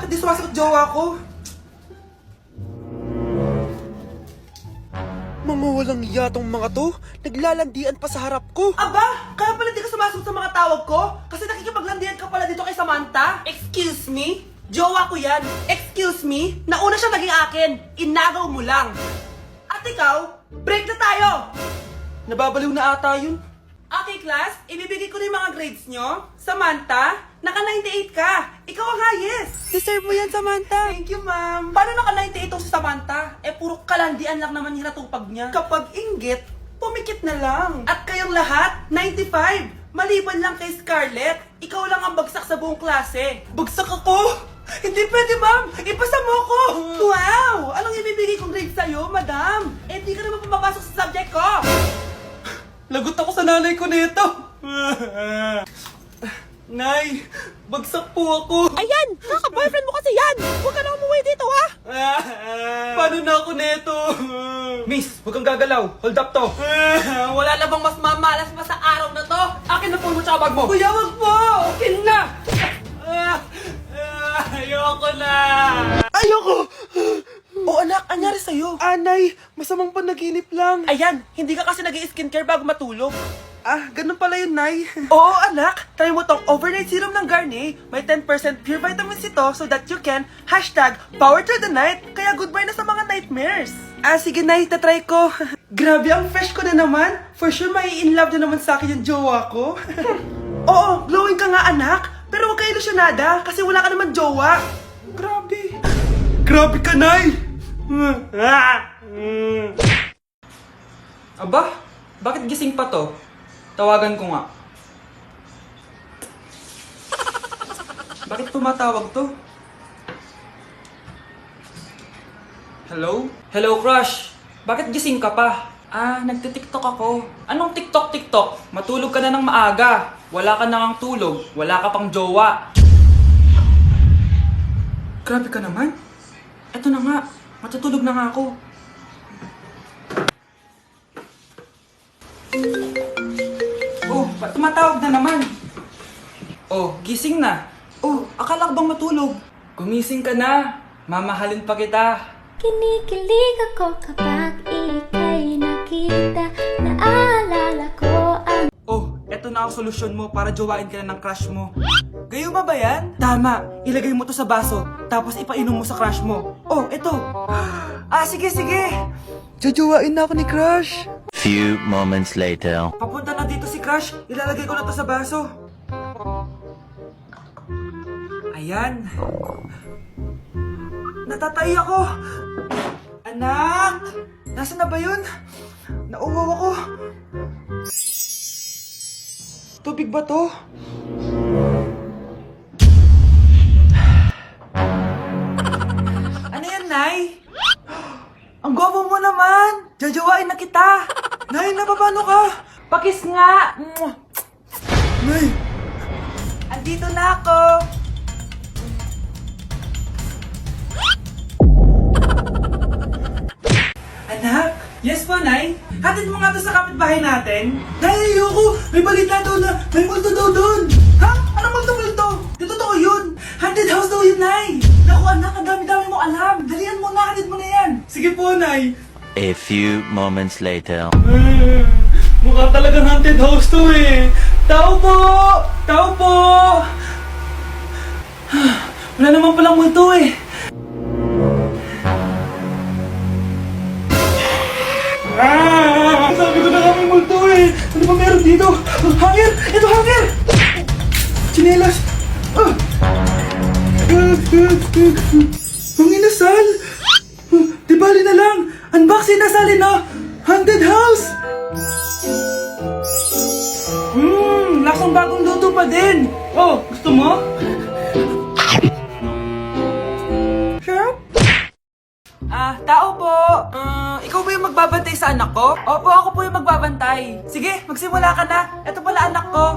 Bakit di sumasagot jowa ko? Mga walang yatong mga to, naglalandian pa sa harap ko. Aba, kaya pala di ka sumasagot sa mga tawag ko? Kasi nakikipaglandian ka pala dito kay Samantha? Excuse me? Jowa ko yan. Excuse me? Nauna siya naging akin. Inagaw mo lang. At ikaw, break na tayo! Nababaliw na ata yun. Okay, class. Ibibigay ko na yung mga grades nyo. Samantha, naka-98 ka. Ikaw ang highest. Deserve mo yan, Samantha. Thank you, ma'am. Paano naka-98 si Samantha? Eh, puro kalandian lang naman hiratupag niya. Kapag inggit, pumikit na lang. At kayong lahat, 95. Maliban lang kay Scarlett. Ikaw lang ang bagsak sa buong klase. Bagsak ako? Hindi pwede, ma'am. Ipasa mo ako. Wow! Anong ibibigay kong grade sa'yo, madam? Eh, di ka naman pumapasok sa subject ko. Lagot ako sa nanay ko nito. Nay, bagsak po ako. Ayan! Kaka-boyfriend mo kasi yan! Huwag ka na umuwi dito, ha? Paano na ako nito? Miss, huwag kang gagalaw. Hold up to. Wala na bang mas mamalas pa sa araw na to? Akin na phone mo tsaka bag mo. Kuya, wag po. Akin na. Ayoko na. Ayoko. O anak, anyari sa'yo? Anay, masamang panaginip lang. Ayan, hindi ka kasi nag-i-skincare bago matulog. Ah, ganun pala yun, Nay. Oo, anak. Try mo tong overnight serum ng Garnier. May 10% pure vitamins ito so that you can #power through the night. Kaya goodbye na sa mga nightmares. Ah, sige, Nay. Tatry ko. Grabe, ang fresh ko na naman. For sure, may in love na naman sa akin yung jowa ko. Oo, glowing ka nga, anak. Pero huwag ka ilusyonada kasi wala ka naman jowa. Grabe. Grabe ka, Nay. Aba, bakit gising pa to? Tawagan ko nga. Bakit tumatawag to? Hello? Hello, crush. Bakit gising ka pa? Ah, nagtitiktok ako. Anong tiktok-tiktok? Matulog ka na ng maaga. Wala ka na ngang tulog. Wala ka pang jowa. Grabe ka naman. Eto na nga. Matutulog na nga ako. Oh, ba't tumatawag na naman? Oh, gising na. Oh, akala ko bang matulog? Gumising ka na. Mamahalin pa kita. Kinikilig ako kapag ika'y nakita. Naalala ko ang Oh, eto na ang solusyon mo para jowain ka na ng crush mo. Gayuma ba yan? Tama, ilagay mo to sa baso, tapos ipainom mo sa crush mo. Oh, eto. Ah, sige, sige. Jojowain na ako ni crush. Few moments later. Papunta na dito si crush, ilalagay ko na to sa baso. Ayan. Natatay ako. Anak! Nasaan na ba yun? Nauwaw ako. Tubig ba to? Ano yan, Nay? Ang gwapo mo naman! Jajawain na kita! Nay, napapano ka? Pakis nga! Nay! Andito na ako! Anak? Yes po, Nay? Hatid mo nga to sa kapitbahay natin? Nay, ayoko! May balita daw na may multo daw doon! Ha? Anong multo-multo? Di totoo yun! Haunted house daw yun, Nay! Naku, anak, ang dami-dami mo alam! Dalian mo na, hatid mo na yan! Sige po, Nay! A few moments later. Mukha talagang haunted house to eh! Tao po! Tao po! Wala naman palang multo eh! Sabi ko na kami multo eh! Ano ba meron dito? Hangir! Ito hangir! Chinelas! Ang inasal! Di bali na lang! Unboxing na sali na! Haunted house! Lasang bagong luto pa din! Oh, gusto mo? Sure? Tao po! Ikaw ba yung magbabantay sa anak ko? Opo, ako po yung magbabantay. Sige, magsimula ka na. Ito pala anak ko.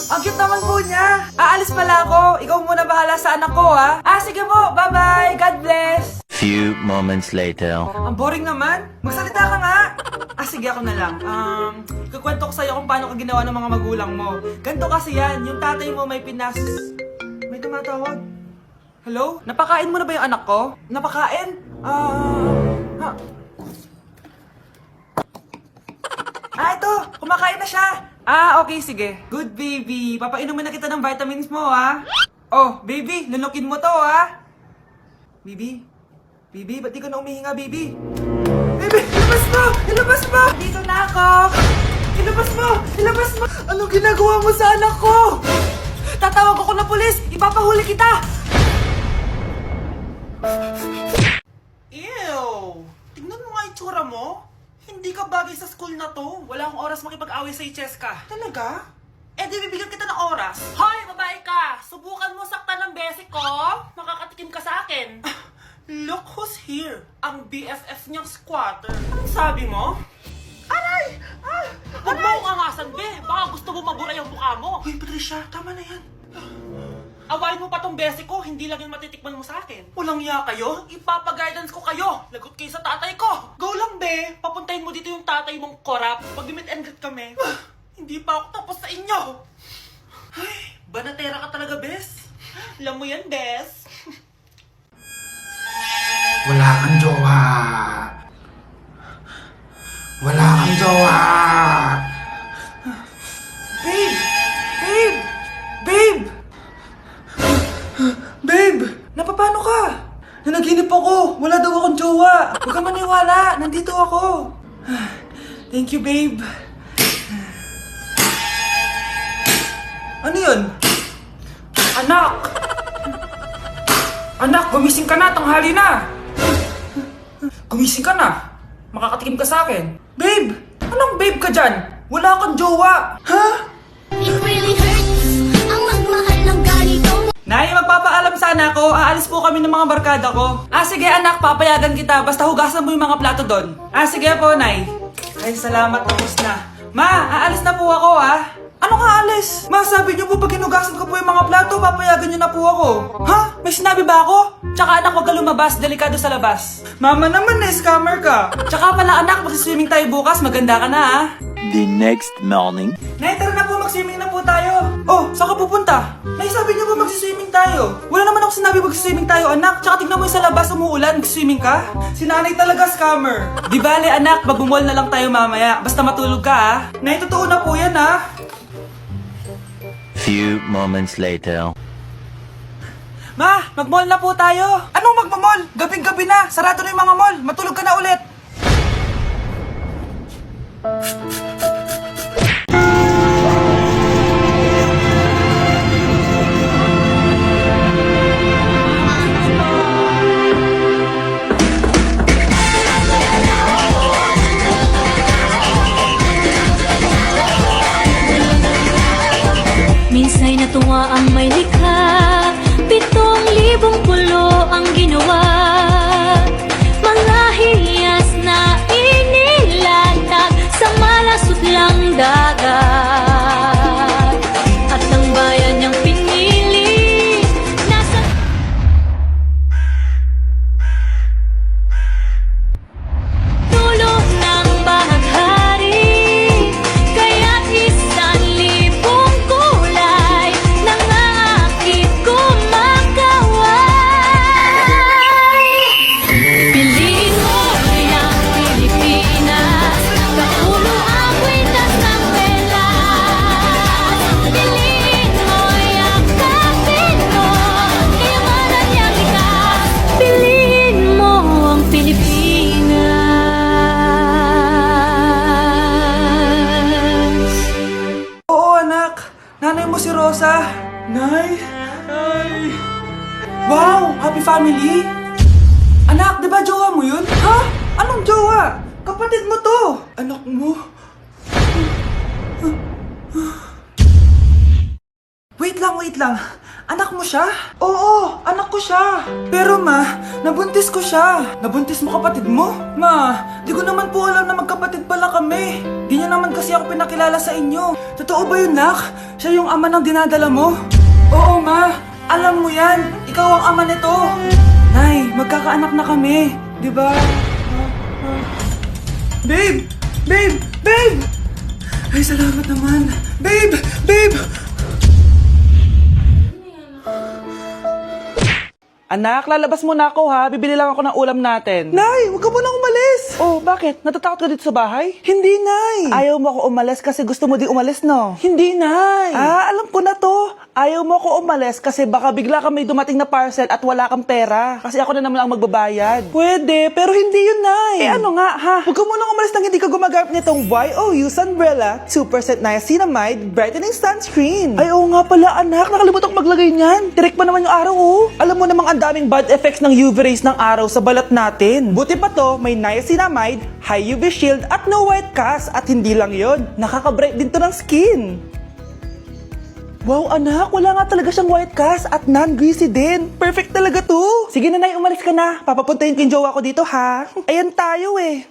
Ang cute naman po niya. Aalis pala ako. Ikaw muna bahala sa anak ko, ha? Sige po, bye-bye. God bless. Few moments later. Ang boring naman. Magsalita ka nga. Sige, ako na lang. Kukwento ko sa'yo kung paano ka ginawa ng mga magulang mo. Ganito kasi yan. Yung tatay mo may pinas... May tumatawag. Hello? Napakain mo na ba yung anak ko? Napakain? Ito! Kumakain na siya! Okay, sige. Good, baby. Papainumin na kita ng vitamins mo, ha? Oh, baby, lunukin mo to, ha? Baby? Baby, ba't di ka na umihinga, baby? Baby, ilabas mo! Ilabas mo! Dito na ako! Ilabas mo! Ilabas mo! Anong ginagawa mo sa anak ko? Tatawag ako na pulis! Ipapahuli kita! Ew! Tingnan mo nga yung tsura mo. Hindi ka bagay sa school na to. Wala akong oras makipag-away sa Cheska. Talaga? Eh di bibigyan kita ng oras. Hoy, babae ka! Subukan mo saktan ng basic ko. Makakatikim ka sa akin. Look who's here. Ang BFF niyang squatter. Anong sabi mo? Aray! Huwag mo akong angasan, be. Baka gusto mo mabura yung mukha mo. Hoy, Patricia, tama na yan. Awayin mo pa tong basic ko, hindi lang yung matitikman mo sa akin. Walang iya kayo? Ipapag-guidance ko kayo. Lagot kayo sa tatay ko. Go lang, be. Papuntahin mo dito yung tatay mong korap. Pag-meet and greet kami. Hindi pa ako tapos sa inyo. Ay, banatera ka talaga, bes. Alam mo yan, bes. Wala kang jowa. Wala kang jowa. Babe! Babe! Babe! Babe! Napapano ka? Nanaginip ako. Wala daw akong jowa. Huwag kang maniwala. Nandito ako. Thank you, babe. Ano yun? Anak! Anak, gumising ka na. Tanghali na. Gumising ka na. Makakatikim ka sa akin. Babe! Anong babe ka dyan? Wala kang jowa. Ha? It really hurts ang magmahal ng ganito. Nay, magpapaalam sana ako. Aalis po kami ng mga barkada ko. Sige anak, papayagan kita. Basta hugasan mo yung mga plato doon. Sige po, Nay. Ay, salamat. Tapos na. Ma, aalis na po ako, Ano ka alis? Ma, sabi niyo po pag hinugasan ko po yung mga plato, papayagan niyo na po ako. Ha? May sinabi ba ako? Tsaka anak, huwag ka lumabas. Delikado sa labas. Mama naman, scammer ka. Tsaka pala anak, magsiswimming tayo bukas. Maganda ka na, The next morning. Nay, tara na po, mag-swimming na po tayo. Oh, saan ka pupunta? Nay, sabi niyo po mag-swimming tayo. Wala naman ako sinabi mag-swimming tayo, anak. Tsaka tignan mo yung sa labas, umuulan, mag-swimming ka. Si nanay talaga scammer. Di bale, anak, magbumol na lang tayo mamaya. Basta matulog ka, Nay, totoo na po yan, Few moments later. Ma, mag-mall na po tayo. Anong mag-mall? Gabing-gabi na. Sarado na yung mga mall. Matulog ka na ulit. Minsa'y natuwa ang may likha, 7,000 pulo ang ginawa. Mga hiyas na inilatag sa malasutlang dagat. At ang bayan niyang pinili, nasa dulo ng bahaghari. Kaya't 1,000 kulay nangangakit kumakaway. Piliin mo ang Pilipinas, kaulo ang kwintas ng welas. Piliin mo yakapin mo, kayamanan niyang likas. Piliin mo ang Pilipinas. Oo, anak. Nanay mo si Rosa. Nay. Nay. Wow, happy family. Anak, di ba jowa mo yun? Ha? Anong jowa? Kapatid mo to. Anak mo? Wait lang. Anak mo siya? Oo, anak ko siya. Pero ma, nabuntis ko siya. Nabuntis mo kapatid mo? Ma, di ko naman po alam na magkapatid pala kami. Di niya naman kasi ako pinakilala sa inyo. Totoo ba yun, nak? Siya yung ama ng dinadala mo? Oo, ma. Alam mo yan. Ikaw ang ama nito. Nay, magkakaanak na kami. Di ba? Babe! Babe! Babe! Ay, salamat naman. Babe! Babe! Anak, lalabas muna ako ha. Bibili lang ako ng ulam natin. Nay, huwag ka muna umalis. Oh, bakit? Natatakot ka dito sa bahay? Hindi, Nay. Ayaw mo ako umalis kasi gusto mo di umalis, no? Hindi, Nay. Ah, alam ko na to. Ayaw mo ako umalis kasi baka bigla ka may dumating na parcel at wala kang pera. Kasi ako na naman ang magbabayad. Pwede, pero hindi yun, Nay. Eh ano nga, ha? Huwag ka muna umalis nang hindi ka gumagamit nitong YOU Sunbrella 2% Niacinamide Brightening Sunscreen. Ay, oo nga pala, anak. Nakalimutan ko maglagay niyan. Direct pa naman yung araw, oh. Alam mo namang ang daming bad effects ng UV rays ng araw sa balat natin. Buti pa to, may niacinamide, high UV shield at no white cast. At hindi lang yon, nakaka-bright din to ng skin. Wow, anak, wala nga talaga siyang white cast at non-greasy din. Perfect talaga to. Sige na, Nay, umalis ka na. Papapuntahin ko yung jowa ko dito, ha? Ayan tayo, eh.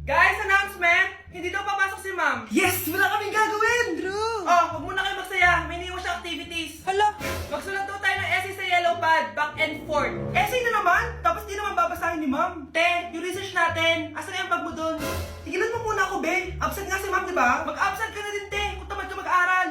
Guys, announcement! Hindi daw papasok si ma'am. Yes! Wala kaming gagawin! True! Oh, huwag muna kayo magsaya. May iniwan siya activities. Hala! Magsulat daw tayo ng essay sa yellow pad, back and forth. Essay na naman? Tapos di naman babasahin ni ma'am. Te, yung research natin. Asan na yung bag mo dun? Tigilan mo muna ako, be. Absent nga si ma'am, di ba? Mag-absent ka na din, te. Kung tamad ka mag-aaral.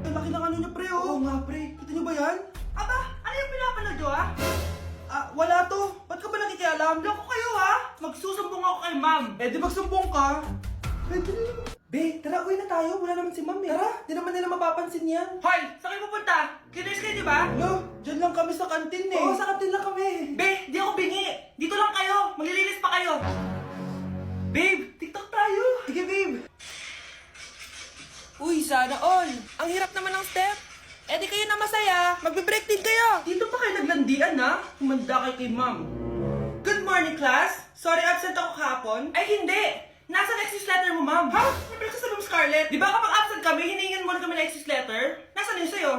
Ang laki ng ano niya, pre, oh. Oo nga, pre. Kita niyo ba yan? Aba, ano yung pinapanood nyo, ah? Wala to. Ba't ka ba nakikialam? Loko kayo, ha? Magsusumbong ako kay ma'am. Eh, di magsumbong ka? Pwede na naman. Be, tara, uwi na tayo. Wala naman si ma'am, eh. Tara, di naman nila mapapansin yan. Hoy, saan kayo pupunta? Kinis kayo, di ba? No, dyan lang kami sa kantin, eh. Oo, sa kantin lang kami. Be, di ako bingi. Dito lang kayo. Maglilinis pa kayo. Babe, TikTok tayo. Sige, babe. Uy, sana all. Ang hirap naman ng step. Eh di kayo na masaya. Magbe-break din kayo. Dito pa kayo naglandian, ha? Humanda kayo kay ma'am. Good morning, class. Sorry, absent ako kahapon. Ay, hindi. Nasa exit letter mo, ma'am. Ha? May breakfast sa Ma'am Scarlett. Di ba kapag absent kami, hiningan mo na kami ng exit letter? Nasaan yun sa'yo?